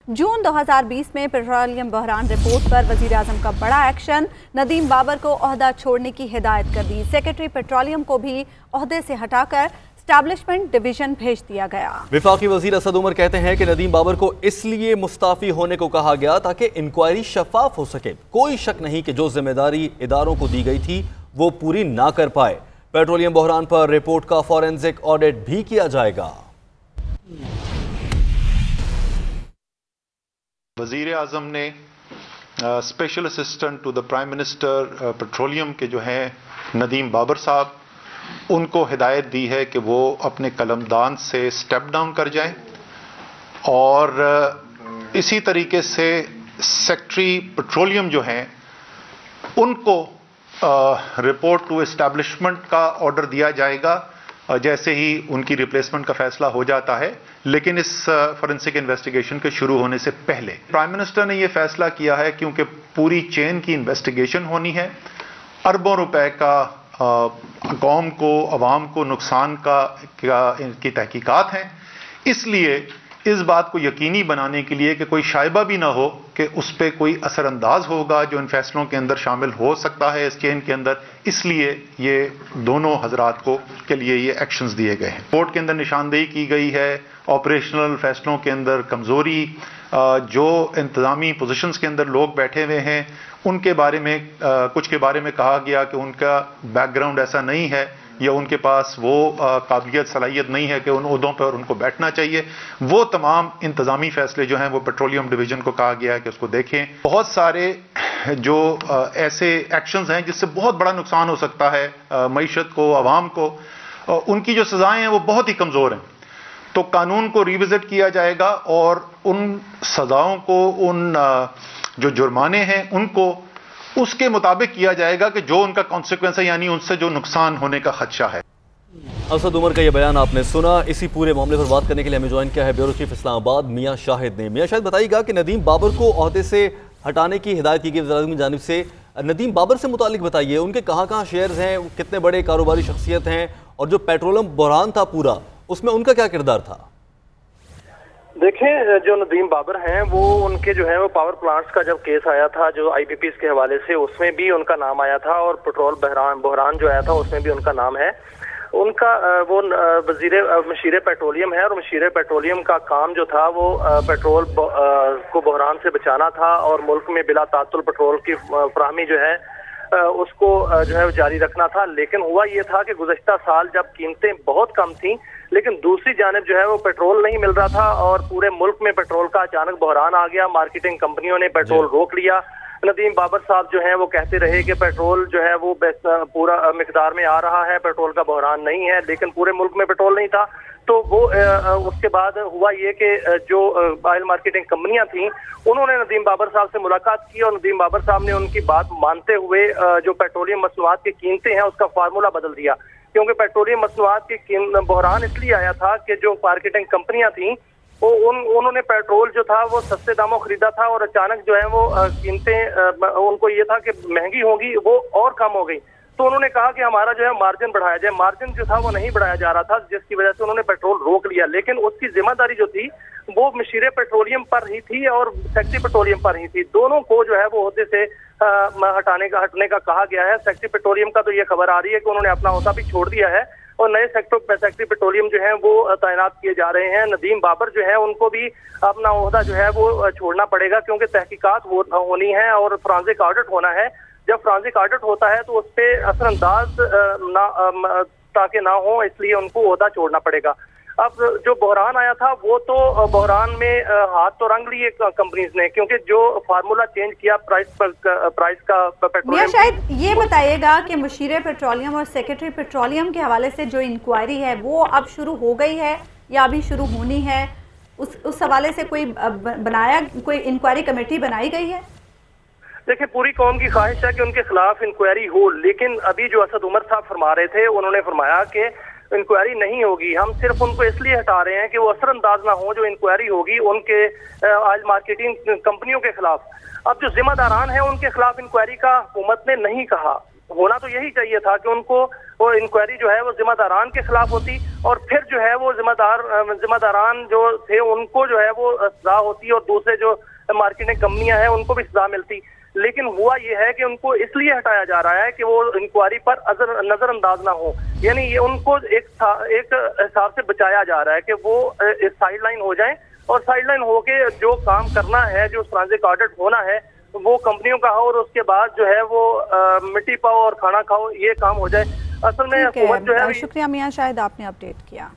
जून 2020 में petroleum बहरान report पर वज़ीर-ए-आज़म का बड़ा एक्शन, नदीम बाबर को ओहदा छोड़ने की हिदायत कर दी। सेक्रेटरी पेट्रोलियम को भी ओहदे से हटाकर एस्टैब्लिशमेंट डिवीजन भेज दिया गया। वफाकी वज़ीर असद उमर कहते हैं कि नदीम बाबर को इसलिए मुस्ताफी होने को कहा गया ताकि इंक्वायरी शफाफ हो सके। कोई शक नहीं कि जो जिम्मेदारी इदारों को दी गई थी वो पूरी ना कर पाए। पेट्रोलियम बहरान पर रिपोर्ट का फॉरेंसिक ऑडिट भी किया जाएगा। वज़ीर आज़म ने special assistant to the prime minister petroleum के जो हैं नदीम बाबर साहब, उनको हिदायत दी है कि वो अपने कलमदान से स्टेप डाउन कर जाएं और इसी तरीके से सेक्रेटरी पेट्रोलियम जो हैं उनको रिपोर्ट टू एस्टैब्लिशमेंट का ऑर्डर दिया जाएगा जैसे ही उनकी रिप्लेसमेंट का फैसला हो जाता है, लेकिन इस फॉरेंसिक इन्वेस्टिगेशन के शुरू होने से पहले प्राइम मिनिस्टर ने यह फैसला किया है क्योंकि पूरी चेन की इन्वेस्टिगेशन होनी है। अरबों रुपए का कौम को, अवाम को नुकसान की तहकीकात हैं, इसलिए इस बात को यकीनी बनाने के लिए कि कोई शायबा भी ना हो कि उस पर कोई असरअंदाज होगा जो इन फैसलों के अंदर शामिल हो सकता है इस चेन के अंदर, इसलिए ये दोनों हजरात को के लिए ये एक्शंस दिए गए हैं। रिपोर्ट के अंदर निशानदेही की गई है ऑपरेशनल फैसलों के अंदर कमजोरी, जो इंतजामी पोजीशंस के अंदर लोग बैठे हुए हैं उनके बारे में कुछ के बारे में कहा गया कि उनका बैकग्राउंड ऐसा नहीं है या उनके पास वो काबिलियत सलाहियत नहीं है कि उन ओहदों पर उनको बैठना चाहिए। वो तमाम इंतजामी फैसले जो हैं वो पेट्रोलियम डिवीजन को कहा गया है कि उसको देखें। बहुत सारे जो ऐसे एक्शंस हैं जिससे बहुत बड़ा नुकसान हो सकता है मईशत को, आवाम को, उनकी जो सजाएं हैं वो बहुत ही कमज़ोर हैं, तो कानून को रिविजिट किया जाएगा और उन सजाओं को, उन जो जुर्माने हैं उनको उसके मुताबिक किया जाएगा कि जो उनका कॉन्सिक्वेंस है, यानी उनसे जो नुकसान होने का खदशा है। असद उमर का ये बयान आपने सुना। इसी पूरे मामले पर बात करने के लिए हमें ज्वाइन किया है ब्यूरो चीफ इस्लामाबाद मियां शाहिद ने। मियां शाहिद, बताइएगा कि नदीम बाबर को ओहदे से हटाने की हिदायत की गई वज़ीर-ए-आज़म की जानिब से। नदीम बाबर से मुतालिक बताइए, उनके कहाँ शेयर्स हैं, कितने बड़े कारोबारी शख्सियत हैं, और जो पेट्रोलियम बहरान था पूरा उसमें उनका क्या किरदार था? देखें, जो नदीम बाबर हैं वो उनके जो है वो पावर प्लांट्स का जब केस आया था जो आईपीपीस के हवाले से, उसमें भी उनका नाम आया था, और पेट्रोल बहरान जो आया था उसमें भी उनका नाम है। उनका वो मशीर पेट्रोलियम है, और मशीर पेट्रोलियम का काम जो था वो पेट्रोल को बहरान से बचाना था और मुल्क में बिला तातुल पेट्रोल की फराहमी जो है उसको जो है जारी रखना था। लेकिन हुआ ये था कि गुज़श्ता साल जब कीमतें बहुत कम थी लेकिन दूसरी जानिब जो है वो पेट्रोल नहीं मिल रहा था और पूरे मुल्क में पेट्रोल का अचानक बहरान आ गया। मार्केटिंग कंपनियों ने पेट्रोल रोक लिया। नदीम बाबर साहब जो है वो कहते रहे कि पेट्रोल जो है वो पूरा मिकदार में आ रहा है, पेट्रोल का बहरान नहीं है, लेकिन पूरे मुल्क में पेट्रोल नहीं था। तो वो उसके बाद हुआ ये कि जो ऑयल मार्केटिंग कंपनियां थीं उन्होंने नदीम बाबर साहब से मुलाकात की और नदीम बाबर साहब ने उनकी बात मानते हुए जो पेट्रोलियम मसनूआत की कीमतें हैं उसका फार्मूला बदल दिया, क्योंकि पेट्रोलियम मसनूआत की बहरान इसलिए आया था कि जो मार्केटिंग कंपनियां थीं वो उन्होंने पेट्रोल जो था वो सस्ते दामों खरीदा था और अचानक जो है वो कीमतें उनको ये था कि महंगी होगी, वो और कम हो गई। तो उन्होंने कहा कि हमारा जो है मार्जिन बढ़ाया जाए। मार्जिन जो था वो नहीं बढ़ाया जा रहा था, जिसकी वजह से उन्होंने पेट्रोल रोक लिया। लेकिन उसकी जिम्मेदारी जो थी वो मशीर पेट्रोलियम पर ही थी और सेक्रेटरी पेट्रोलियम पर ही थी। दोनों को जो है वो ओहदे से हटने का कहा गया है। सेक्रेटरी पेट्रोलियम का तो ये खबर आ रही है कि उन्होंने अपना ओहदा भी छोड़ दिया है और नए सेक्रेटरी पेट्रोलियम जो है वो तैनात किए जा रहे हैं। नदीम बाबर जो है उनको भी अपना ओहदा जो है वो छोड़ना पड़ेगा, क्योंकि तहकीकात होनी है और फॉरेंसिक ऑडिट होना है। जब फॉरेंसिक ऑडिट होता है तो उस पर असरअंदाज ताकि ना हो, इसलिए उनको ओहदा छोड़ना पड़ेगा। अब जो बहरान आया था वो तो बहरान में हाथ तो रंग लिए कंपनीज ने, क्योंकि जो फार्मूला चेंज किया प्राइस का पेट्रोलियम। शायद ये बताइएगा कि मशीर पेट्रोलियम और सेक्रेटरी पेट्रोलियम के हवाले से जो इंक्वायरी है वो अब शुरू हो गई है या अभी शुरू होनी है? उस हवाले से कोई इंक्वायरी कमेटी बनाई गई है? देखिए, पूरी कौम की ख्वाहिश है कि उनके खिलाफ इंक्वायरी हो, लेकिन अभी जो असद उमर साहब फरमा रहे थे उन्होंने फरमाया कि इंक्वायरी नहीं होगी, हम सिर्फ उनको इसलिए हटा रहे हैं कि वो असरअंदाज ना हो जो इंक्वायरी होगी उनके ऑयल मार्केटिंग कंपनियों के खिलाफ। अब जो जिम्मेदारान हैं उनके खिलाफ इंक्वायरी का हुकूमत ने नहीं कहा, होना तो यही चाहिए था कि उनको वो इंक्वायरी जो है वो जिम्मेदारान के खिलाफ होती और फिर जो है वो जिम्मेदारान जो थे उनको जो है वो सजा होती और दूसरे जो मार्केटिंग कंपनियां हैं उनको भी सजा मिलती। लेकिन हुआ ये है कि उनको इसलिए हटाया जा रहा है कि वो इंक्वायरी पर नजरअंदाज ना हो, यानी ये उनको एक हिसाब से बचाया जा रहा है कि वो साइड लाइन हो जाए और साइड लाइन होके जो काम करना है, जो फॉरेंसिक ऑडिट होना है वो कंपनियों का हो और उसके बाद जो है वो मिट्टी पाओ और खाना खाओ ये काम हो जाए। असल में हुकूमत जो है। शुक्रिया मियां शाहिद, आपने अपडेट किया।